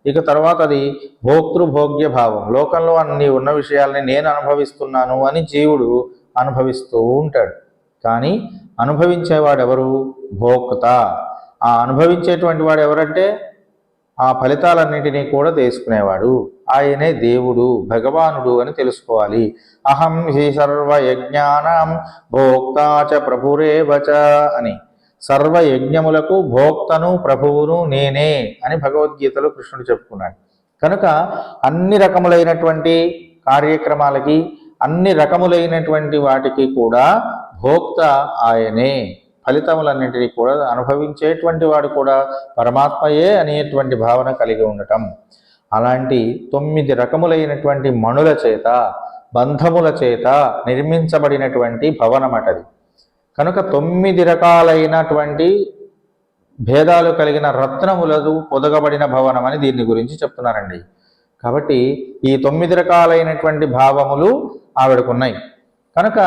ఇక తర్వాత అది భోక్తృభోగ్య భావం. లోకంలో అన్ని ఉన్న విషయాల్ని నేను అనుభవిస్తున్నాను అని జీవుడు అనుభవిస్తూ ఉంటాడు, కానీ అనుభవించేవాడెవరు? భోక్త. ఆ అనుభవించేటువంటి వాడు ఎవరంటే ఆ ఫలితాలన్నింటినీ కూడా తీసుకునేవాడు ఆయనే దేవుడు, భగవానుడు అని తెలుసుకోవాలి. అహం హి సర్వయజ్ఞానం భోక్తాచ ప్రభురేవచ అని. సర్వయజ్ఞములకు భోక్తను ప్రభువును నేనే అని భగవద్గీతలో కృష్ణుడు చెప్పుకున్నాడు. కనుక అన్ని రకములైనటువంటి కార్యక్రమాలకి, అన్ని రకములైనటువంటి వాటికి కూడా భోక్త ఆయనే, ఫలితములన్నింటినీ కూడా అనుభవించేటువంటి వాడు కూడా పరమాత్మయే అనేటువంటి భావన కలిగి ఉండటం. అలాంటి 9 రకములైనటువంటి మణుల చేత, బంధముల చేత నిర్మించబడినటువంటి భవనమటది. కనుక 9 రకాలైనటువంటి భేదాలు కలిగిన రత్నములదు పొదగబడిన భవనం అని దీని గురించి చెప్తున్నారండి. కాబట్టి ఈ 9 రకాలైనటువంటి భావములు ఆవిడకున్నాయి కనుక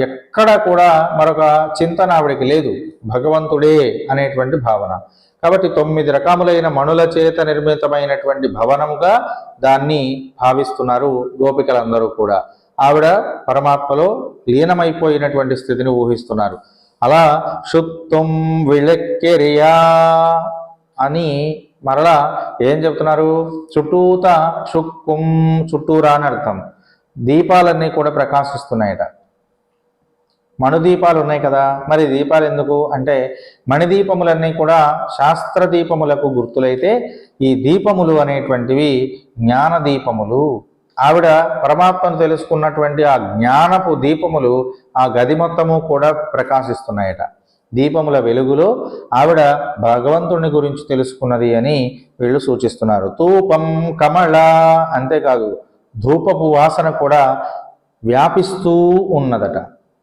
ఎక్కడ కూడా మరొక చింతన ఆవిడికి లేదు, భగవంతుడే అనేటువంటి భావన. కాబట్టి 9 రకములైన మణుల చేత నిర్మితమైనటువంటి భవనముగా దాన్ని భావిస్తున్నారు గోపికలందరూ కూడా. ఆవిడ పరమాత్మలో లీనమైపోయినటువంటి స్థితిని ఊహిస్తున్నారు. అలా శుత్తుం విళక్కెరియా అని మరలా ఏం చెప్తున్నారు? చుట్టూత చుక్కుం, చుట్టూరా అని అర్థం. దీపాలన్నీ కూడా ప్రకాశిస్తున్నాయట. మణుదీపాలు ఉన్నాయి కదా, మరి దీపాలు ఎందుకు అంటే మణిదీపములన్నీ కూడా శాస్త్ర దీపములకు గుర్తులైతే ఈ దీపములు అనేటువంటివి జ్ఞాన దీపములు. ఆవిడ పరమాత్మను తెలుసుకున్నటువంటి ఆ జ్ఞానపు దీపములు ఆ గది మొత్తము కూడా ప్రకాశిస్తున్నాయట. దీపముల వెలుగులో ఆవిడ భగవంతుని గురించి తెలుసుకున్నది అని వీళ్ళు సూచిస్తున్నారు. ధూపం కమళ, అంతేకాదు ధూపపు వాసన కూడా వ్యాపిస్తూ ఉన్నదట.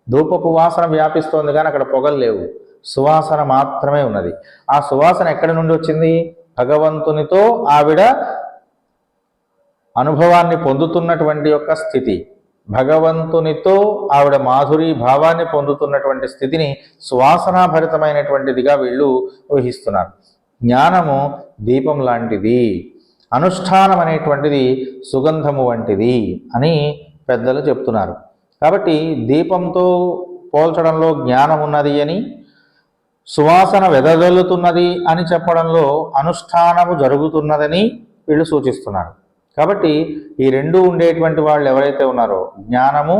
ధూపపు వాసన వ్యాపిస్తోంది కానీ అక్కడ పొగలు లేవు, సువాసన మాత్రమే ఉన్నది. ఆ సువాసన ఎక్కడి నుండి వచ్చింది? భగవంతునితో ఆవిడ అనుభవాన్ని పొందుతున్నటువంటి యొక్క స్థితి, భగవంతునితో ఆవిడ మాధురి భావాన్ని పొందుతున్నటువంటి స్థితిని సువాసనాభరితమైనటువంటిదిగా వీళ్ళు ఊహిస్తున్నారు. జ్ఞానము దీపం లాంటిది, అనుష్ఠానం అనేటువంటిది సుగంధము వంటిది అని పెద్దలు చెప్తున్నారు. కాబట్టి దీపంతో పోల్చడంలో జ్ఞానం ఉన్నది అని, సువాసన వెదజల్లుతున్నది అని చెప్పడంలో అనుష్ఠానము జరుగుతున్నదని వీళ్ళు సూచిస్తున్నారు. కాబట్టి ఈ రెండు ఉండేటువంటి వాళ్ళు ఎవరైతే ఉన్నారో, జ్ఞానము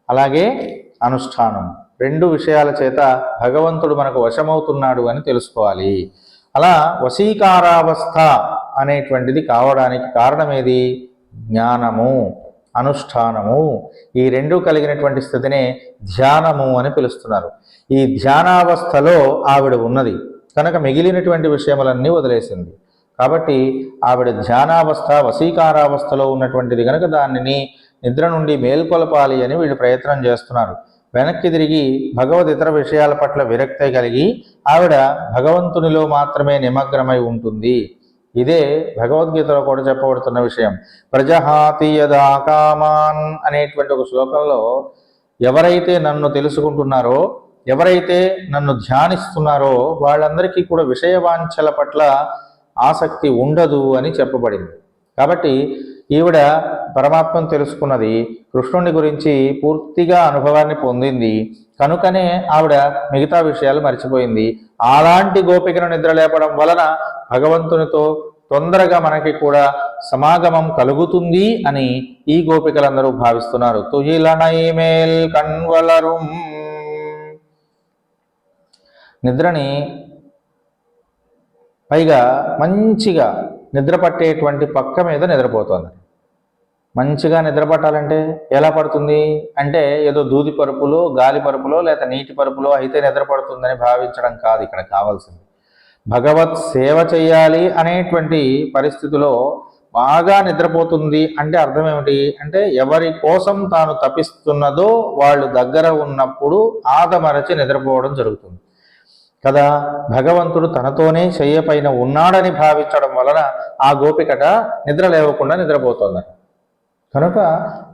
అలాగే అనుష్ఠానం, రెండు విషయాల చేత భగవంతుడు మనకు వశమవుతున్నాడు అని తెలుసుకోవాలి. అలా వశీకారావస్థ అనేటువంటిది కావడానికి కారణమేది? జ్ఞానము, అనుష్ఠానము. ఈ రెండు కలిగినటువంటి స్థితినే ధ్యానము అని పిలుస్తున్నారు. ఈ ధ్యానావస్థలో ఆవిడ ఉన్నది కనుక మిగిలినటువంటి విషయములన్నీ వదిలేసింది. కాబట్టి ఆవిడ ధ్యానావస్థ, వశీకారావస్థలో ఉన్నటువంటిది కనుక దానిని నిద్ర నుండి మేల్కొలపాలి అని వీళ్ళు ప్రయత్నం చేస్తున్నారు. వెనక్కి తిరిగి భగవద్ ఇతర విషయాల పట్ల విరక్తి కలిగి ఆవిడ భగవంతునిలో మాత్రమే నిమగ్నమై ఉంటుంది. ఇదే భగవద్గీతలో కూడా చెప్పబడుతున్న విషయం. ప్రజహాతి యదా కామాన్ అనేటువంటి ఒక శ్లోకంలో ఎవరైతే నన్ను తెలుసుకుంటున్నారో, ఎవరైతే నన్ను ధ్యానిస్తున్నారో వాళ్ళందరికీ కూడా విషయవాంఛల పట్ల ఆసక్తి ఉండదు అని చెప్పబడింది. కాబట్టి ఈవిడ పరమాత్మను తెలుసుకున్నది, కృష్ణుని గురించి పూర్తిగా అనుభవాన్ని పొందింది కనుకనే ఆవిడ మిగతా విషయాలు మర్చిపోయింది. అలాంటి గోపికను నిద్రలేపడం వలన భగవంతునితో తొందరగా మనకి కూడా సమాగమం కలుగుతుంది అని ఈ గోపికలందరూ భావిస్తున్నారు. తుహిలనైమేల్ కన్వలరుం, నిద్రని పైగా మంచిగా నిద్ర పట్టేటువంటి పక్క మీద నిద్రపోతుంది. మంచిగా నిద్ర పట్టాలంటే ఎలా పడుతుంది అంటే ఏదో దూది పరుపులో, గాలి పరుపులో లేదా నీటి పరుపులో అయితే నిద్ర పడుతుందని భావించడం కాదు ఇక్కడ కావాల్సింది. భగవత్ సేవ చేయాలి అనేటువంటి పరిస్థితిలో బాగా నిద్రపోతుంది అంటే అర్థం ఏమిటి అంటే ఎవరి కోసం తాను తపిస్తున్నదో వాళ్ళు దగ్గర ఉన్నప్పుడు ఆదమరచి నిద్రపోవడం జరుగుతుంది కదా. భగవంతుడు తనతోనే శయ్య పైన ఉన్నాడని భావించడం వలన ఆ గోపికట నిద్ర లేవకుండా నిద్రపోతుంది. కనుక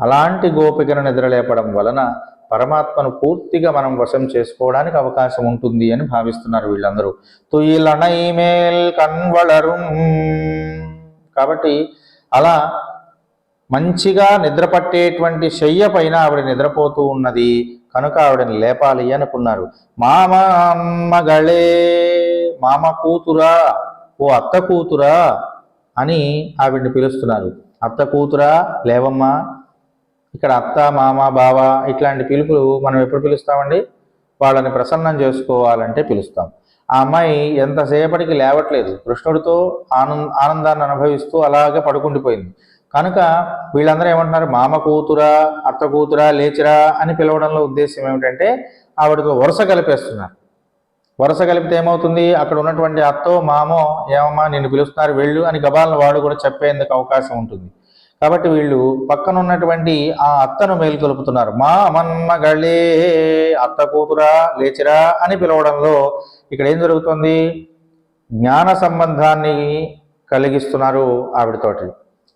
అలాంటి గోపికను నిద్రలేపడం వలన పరమాత్మను పూర్తిగా మనం వశం చేసుకోవడానికి అవకాశం ఉంటుంది అని భావిస్తున్నారు వీళ్ళందరూ. తుయిలనైమేల్ కన్వళరుం, కాబట్టి అలా మంచిగా నిద్ర పట్టేటువంటి శయ్య పైన ఆవిడ నిద్రపోతూ ఉన్నది కనుక ఆవిడని లేపాలి అనుకున్నారు. మామ అమ్మగళే, మామ కూతురా, ఓ అత్త కూతురా అని ఆవిడ్ని పిలుస్తున్నారు. అత్త కూతురా లేవమ్మా. ఇక్కడ అత్త, మామ, బావ ఇట్లాంటి పిలుపులు మనం ఎప్పుడు పిలుస్తామండి? వాళ్ళని ప్రసన్నం చేసుకోవాలంటే పిలుస్తాం. ఆ అమ్మాయి ఎంతసేపటికి లేవట్లేదు, కృష్ణుడితో ఆనందాన్ని అనుభవిస్తూ అలాగే పడుకుండిపోయింది. కనుక వీళ్ళందరూ ఏమంటున్నారు? మామ కూతురా, అత్త కూతురా, లేచిరా అని పిలవడంలో ఉద్దేశం ఏమిటంటే ఆవిడతో వరుస కలిపేస్తున్నారు. వరుస కలిపితే ఏమవుతుంది? అక్కడ ఉన్నటువంటి అత్తో మామో ఏమమ్మా నిన్ను పిలుస్తున్నారు వెళ్ళు అని గబాలను వాడు కూడా చెప్పేందుకు అవకాశం ఉంటుంది. కాబట్టి వీళ్ళు పక్కన ఉన్నటువంటి ఆ అత్తను మేలుకొలుపుతున్నారు. మా మన్మగళే, అత్త కూతురా లేచిరా అని పిలవడంలో ఇక్కడ ఏం జరుగుతుంది? జ్ఞాన సంబంధాన్ని కలిగిస్తున్నారు ఆవిడతోటి.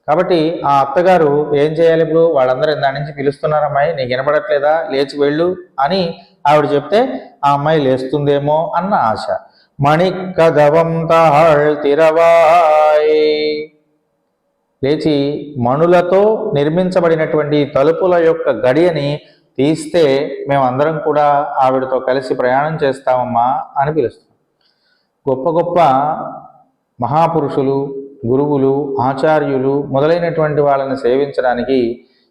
కాబట్టి ఆ అత్తగారు ఏం చేయాలి? ఇప్పుడు వాళ్ళందరూ దాని నుంచి పిలుస్తున్నారు, అమ్మాయి నీకు వినపడట్లేదా, లేచి వెళ్ళు అని ఆవిడ చెప్తే ఆ అమ్మాయి లేస్తుందేమో అన్న ఆశ. మణికదవం తాళ్తిరవాయ్, లేచి మణులతో నిర్మించబడినటువంటి తలుపుల యొక్క గడియని తీస్తే మేమందరం కూడా ఆవిడతో కలిసి ప్రయాణం చేస్తామమ్మా అని పిలుస్తాం. గొప్ప గొప్ప మహాపురుషులు, గురువులు, ఆచార్యులు మొదలైనటువంటి వాళ్ళని సేవించడానికి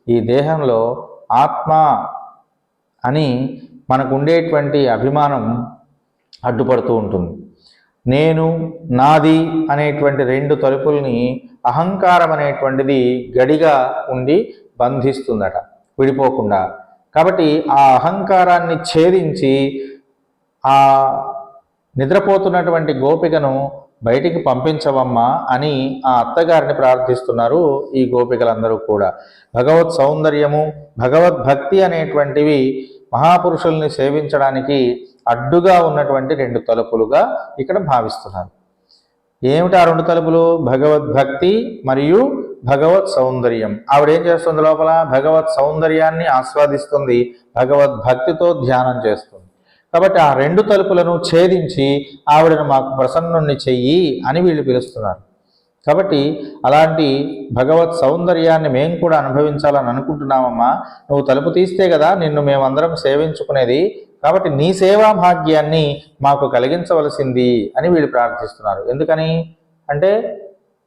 ఈ దేహంలో ఆత్మ అని మనకు ఉండేటువంటి అభిమానం అడ్డుపడుతూ ఉంటుంది. నేను, నాది అనేటువంటి రెండు తలుపుల్ని అహంకారం అనేటువంటిది గడిగా ఉండి బంధిస్తుందట విడిపోకుండా. కాబట్టి ఆ అహంకారాన్ని ఛేదించి ఆ నిద్రపోతున్నటువంటి గోపికను బయటికి పంపించవమ్మా అని ఆ అత్తగారిని ప్రార్థిస్తున్నారు ఈ గోపికలందరూ కూడా. భగవత్ సౌందర్యము, భగవద్భక్తి అనేటువంటివి మహాపురుషుల్ని సేవించడానికి అడ్డుగా ఉన్నటువంటి రెండు తలుపులుగా ఇక్కడ భావిస్తున్నారు. ఏమిటి ఆ రెండు తలుపులు? భగవద్భక్తి మరియు భగవత్ సౌందర్యం. ఆవిడేం చేస్తుంది? లోపల భగవత్ సౌందర్యాన్ని ఆస్వాదిస్తుంది, భగవద్భక్తితో ధ్యానం చేస్తుంది. కాబట్టి ఆ రెండు తలుపులను ఛేదించి ఆవిడను మాకు ప్రసన్నుణ్ణి చెయ్యి అని వీళ్ళు పిలుస్తున్నారు. కాబట్టి అలాంటి భగవత్ సౌందర్యాన్ని మేము కూడా అనుభవించాలని అనుకుంటున్నామమ్మా. నువ్వు తలుపు తీస్తే కదా నిన్ను మేమందరం సేవించుకునేది. కాబట్టి నీ సేవా భాగ్యాన్ని మాకు కలిగించవలసింది అని వీళ్ళు ప్రార్థిస్తున్నారు. ఎందుకని అంటే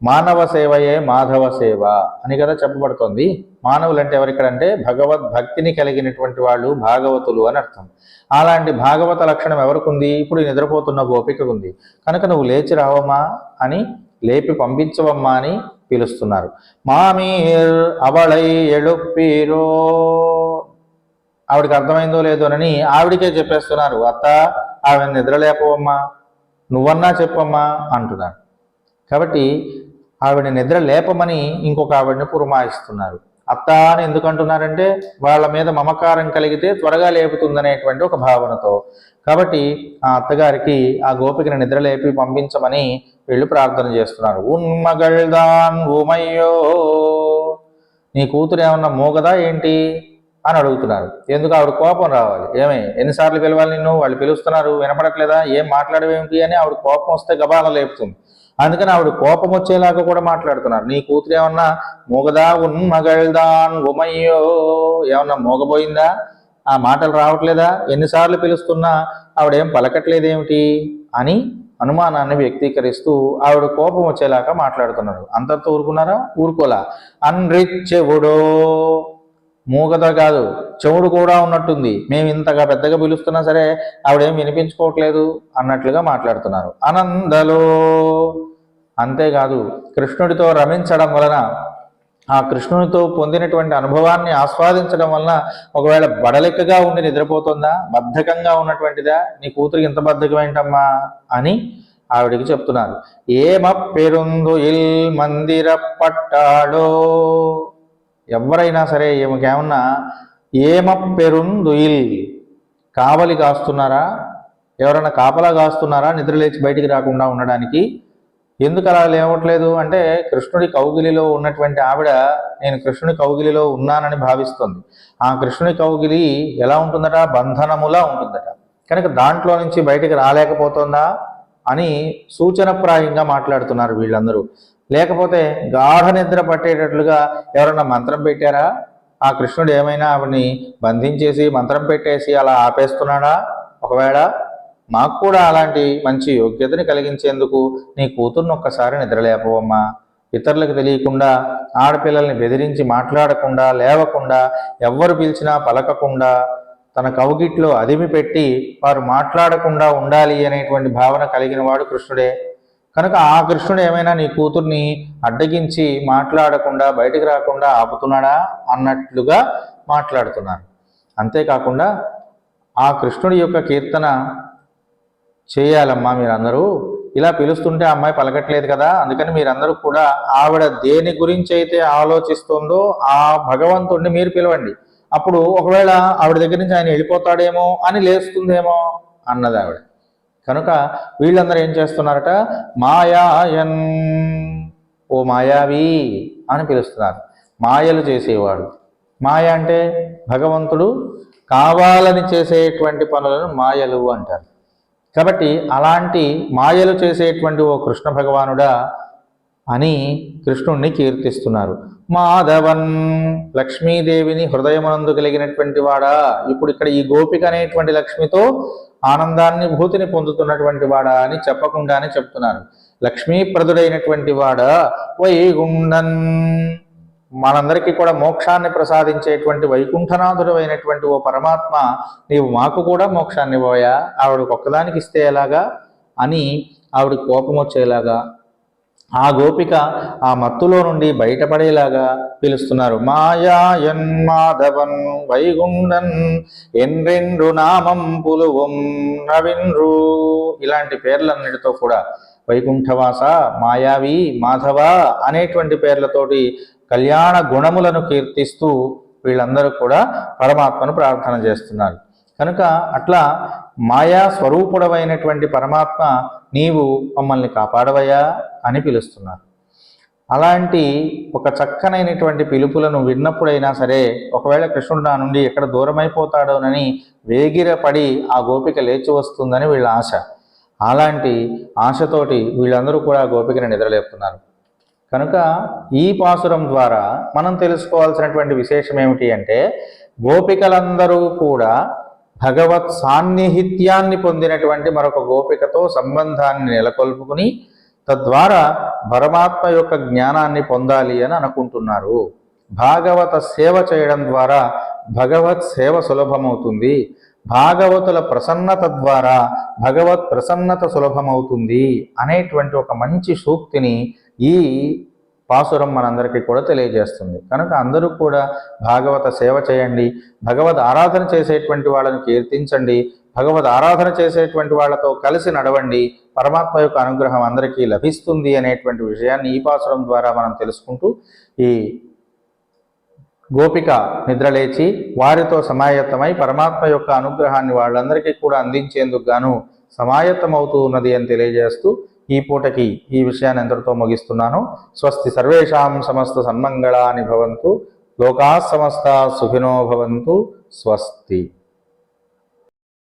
మానవ సేవయే మాధవ సేవ అని కదా చెప్పబడుతోంది. మానవులు అంటే ఎవరిక్కడంటే భగవద్భక్తిని కలిగినటువంటి వాళ్ళు భాగవతులు అని అర్థం. అలాంటి భాగవత లక్షణం ఎవరికి ఉంది? ఇప్పుడు నిద్రపోతున్న గోపికకు ఉంది. కనుక నువ్వు లేచి రావమ్మా అని, లేపి పంపించవమ్మా అని పిలుస్తున్నారు. మామీర్ అవళై ఎళుప్పీరో. ఆవిడికి అర్థమైందో లేదోనని ఆవిడికే చెప్పేస్తున్నారు. అత్త, ఆవిడ నిద్రలేపవమ్మా, నువ్వన్నా చెప్పమ్మా అంటున్నారు. కాబట్టి ఆవిడ నిద్ర లేపమని ఇంకొక ఆవిడని పురమాయిస్తున్నారు. అత్త అని ఎందుకు అంటున్నారంటే వాళ్ళ మీద మమకారం కలిగితే త్వరగా లేపుతుందనేటువంటి ఒక భావనతో. కాబట్టి ఆ అత్తగారికి ఆ గోపికని నిద్ర లేపి పంపించమని వీళ్ళు ప్రార్థన చేస్తున్నారు. ఉన్మగల్దాన్ ఉమయ్యో, నీ కూతురు ఏమన్నా మోగదా ఏంటి అని అడుగుతున్నారు. ఎందుకు? ఆవిడ కోపం రావాలి. ఏమే, ఎన్నిసార్లు పిలవాలి నిన్ను? వాళ్ళు పిలుస్తున్నారు, వినపడట్లేదా? ఏం మాట్లాడవేమిటి అని ఆవిడ కోపం వస్తే గబాల లేపుతుంది. అందుకని ఆవిడ కోపం వచ్చేలాగా కూడా మాట్లాడుతున్నారు. నీ కూతురు ఏమన్నా మోగదా? ఉన్మగల్దాన్ ఉమయ్యో, ఏమన్నా మోగబోయిందా? ఆ మాటలు రావట్లేదా? ఎన్నిసార్లు పిలుస్తున్నా ఆవిడేం పలకట్లేదేమిటి అని అనుమానాన్ని వ్యక్తీకరిస్తూ ఆవిడ కోపం వచ్చేలాగా మాట్లాడుతున్నారు. అంతటితో ఊరుకున్నారా? ఊరుకోలా. అన్రిచ్చెవుడో, మూగత కాదు, చెవుడు కూడా ఉన్నట్టుంది. మేము ఇంతగా పెద్దగా పిలుస్తున్నా సరే ఆవిడేం వినిపించుకోవట్లేదు అన్నట్లుగా మాట్లాడుతున్నారు. ఆనందలో, అంతేకాదు కృష్ణుడితో రమించడం వలన, ఆ కృష్ణునితో పొందినటువంటి అనుభవాన్ని ఆస్వాదించడం వలన ఒకవేళ బడలెక్కగా ఉండి నిద్రపోతుందా? బద్ధకంగా ఉన్నటువంటిదా? నీ కూతురికి ఇంత బద్ధకం ఏంటమ్మా అని ఆవిడికి చెప్తున్నారు. ఏమప్పెరుందు ఇల్ మందిర పట్టాడో. ఎవరైనా సరే ఏమకేమన్నా ఏమప్పెరుందుయిల్, కావలి కాస్తున్నారా? ఎవరైనా కాపలా కాస్తున్నారా నిద్రలేచి బయటికి రాకుండా ఉండడానికి? ఎందుకు అలా లేవట్లేదు అంటే కృష్ణుడి కౌగిలిలో ఉన్నటువంటి ఆవిడ నేను కృష్ణుడి కౌగిలిలో ఉన్నానని భావిస్తుంది. ఆ కృష్ణుడి కౌగిలి ఎలా ఉంటుందట? బంధనములా ఉంటుందట. కనుక దాంట్లో నుంచి బయటికి రాలేకపోతుందా అని సూచనప్రాయంగా మాట్లాడుతున్నారు వీళ్ళందరూ. లేకపోతే గాఢ నిద్ర పట్టేటట్లుగా ఎవరన్నా మంత్రం పెట్టారా? ఆ కృష్ణుడు ఏమైనా ఆవిడని బంధించేసి మంత్రం పెట్టేసి అలా ఆపేస్తున్నాడా? ఒకవేళ మాకు కూడా అలాంటి మంచి యోగ్యతని కలిగించేందుకు నీ కూతుర్ని ఒక్కసారి నిద్రలేపవమ్మా. ఇతరులకు తెలియకుండా, ఆడపిల్లల్ని బెదిరించి మాట్లాడకుండా, లేవకుండా, ఎవ్వరు పిలిచినా పలకకుండా, తన కౌగిట్లో అదిమి పెట్టి వారు మాట్లాడకుండా ఉండాలి అనేటువంటి భావన కలిగిన వాడు కృష్ణుడే. కనుక ఆ కృష్ణుడు ఏమైనా నీ కూతుర్ని అడ్డగించి మాట్లాడకుండా బయటికి రాకుండా ఆపుతున్నాడా అన్నట్లుగా మాట్లాడుతున్నారు. అంతేకాకుండా ఆ కృష్ణుడి యొక్క కీర్తన చేయాలమ్మా మీరందరూ. ఇలా పిలుస్తుంటే అమ్మాయి పలకట్లేదు కదా, అందుకని మీరందరూ కూడా ఆవిడ దేని గురించి అయితే ఆలోచిస్తుందో ఆ భగవంతుడిని మీరు పిలవండి. అప్పుడు ఒకవేళ ఆవిడ దగ్గర నుంచి ఆయన వెళ్ళిపోతాడేమో అని లేస్తుందేమో అన్నది ఆవిడ. కనుక వీళ్ళందరూ ఏం చేస్తున్నారట? మాయాయన్, ఓ మాయావి అని పిలుస్తున్నారు. మాయలు చేసేవాడు. మాయ అంటే భగవంతుడు కావాలని చేసేటువంటి పనులను మాయలు అంటారు. కాబట్టి అలాంటి మాయలు చేసేటువంటి ఓ కృష్ణ భగవానుడా అని కృష్ణుణ్ణి కీర్తిస్తున్నారు. మాధవన్, లక్ష్మీదేవిని హృదయమునందు కలిగినటువంటి వాడా. ఇప్పుడు ఇక్కడ ఈ గోపిక అనేటువంటి లక్ష్మితో ఆనందాన్ని భూతిని పొందుతున్నటువంటి వాడా అని చెప్పకుండానే చెప్తున్నారు. లక్ష్మీప్రదుడైనటువంటి వాడా. వైగుండన్, మనందరికీ కూడా మోక్షాన్ని ప్రసాదించేటువంటి వైకుంఠనాథుడు అయినటువంటి ఓ పరమాత్మ, నీవు మాకు కూడా మోక్షాన్ని ఇవ్వయా. ఆవిడకు ఒక్కదానికి ఇస్తే ఎలాగా అని ఆవిడ కోపం వచ్చేలాగా ఆ గోపిక ఆ మత్తులో నుండి బయటపడేలాగా పిలుస్తున్నారు. మాయాయన్ మాధవన్ వైగుండన్ ఎన్రెండ్రు నామం పులువం నవిన్రు. ఇలాంటి పేర్లన్నిటితో కూడా వైకుంఠవాస, మాయావి, మాధవ అనేటువంటి పేర్లతోటి కళ్యాణ గుణములను కీర్తిస్తూ వీళ్ళందరూ కూడా పరమాత్మను ప్రార్థన చేస్తున్నారు. కనుక అట్లా మాయా స్వరూపుడమైనటువంటి పరమాత్మ నీవు మమ్మల్ని కాపాడవయ్యా అని పిలుస్తున్నారు. అలాంటి ఒక చక్కనైనటువంటి పిలుపులను విన్నప్పుడైనా సరే ఒకవేళ కృష్ణుడు నా నుండి ఎక్కడ దూరమైపోతాడోనని వేగిరపడి ఆ గోపిక లేచి వస్తుందని వీళ్ళ ఆశ. అలాంటి ఆశతోటి వీళ్ళందరూ కూడా గోపికని నిద్రలేపుతున్నారు. కనుక ఈ పాసురం ద్వారా మనం తెలుసుకోవాల్సినటువంటి విశేషం ఏమిటి అంటే, గోపికలందరూ కూడా భగవత్ సాన్నిహిత్యాన్ని పొందినటువంటి మరొక గోపికతో సంబంధాన్ని నెలకొల్పుకుని తద్వారా పరమాత్మ యొక్క జ్ఞానాన్ని పొందాలి అని అనుకుంటున్నారు. భాగవత సేవ చేయడం ద్వారా భగవత్ సేవ సులభమవుతుంది. భాగవతుల ప్రసన్నత ద్వారా భగవత్ ప్రసన్నత సులభమవుతుంది అనేటువంటి ఒక మంచి సూక్తిని ఈ పాసురం మనందరికీ కూడా తెలియజేస్తుంది. కనుక అందరూ కూడా భాగవత సేవ చేయండి, భగవద్ ఆరాధన చేసేటువంటి వాళ్ళని కీర్తించండి, భగవద్ ఆరాధన చేసేటువంటి వాళ్ళతో కలిసి నడవండి, పరమాత్మ యొక్క అనుగ్రహం అందరికీ లభిస్తుంది అనేటువంటి విషయాన్ని ఈ పాసురం ద్వారా మనం తెలుసుకుంటూ ఈ గోపిక నిద్రలేచి వారితో సమాయత్తమై పరమాత్మ యొక్క అనుగ్రహాన్ని వాళ్ళందరికీ కూడా అందించేందుకు గాను సమాయత్తమవుతూ ఉన్నది అని తెలియజేస్తూ ఈ పూటకి ఈ విషయాన్ని ఎంతటితో ముగిస్తున్నాను. స్వస్తి సర్వేషాం సమస్త సన్మంగళాని భవంతు, లోకాః సమస్తాః సుఖినో భవంతు. స్వస్తి.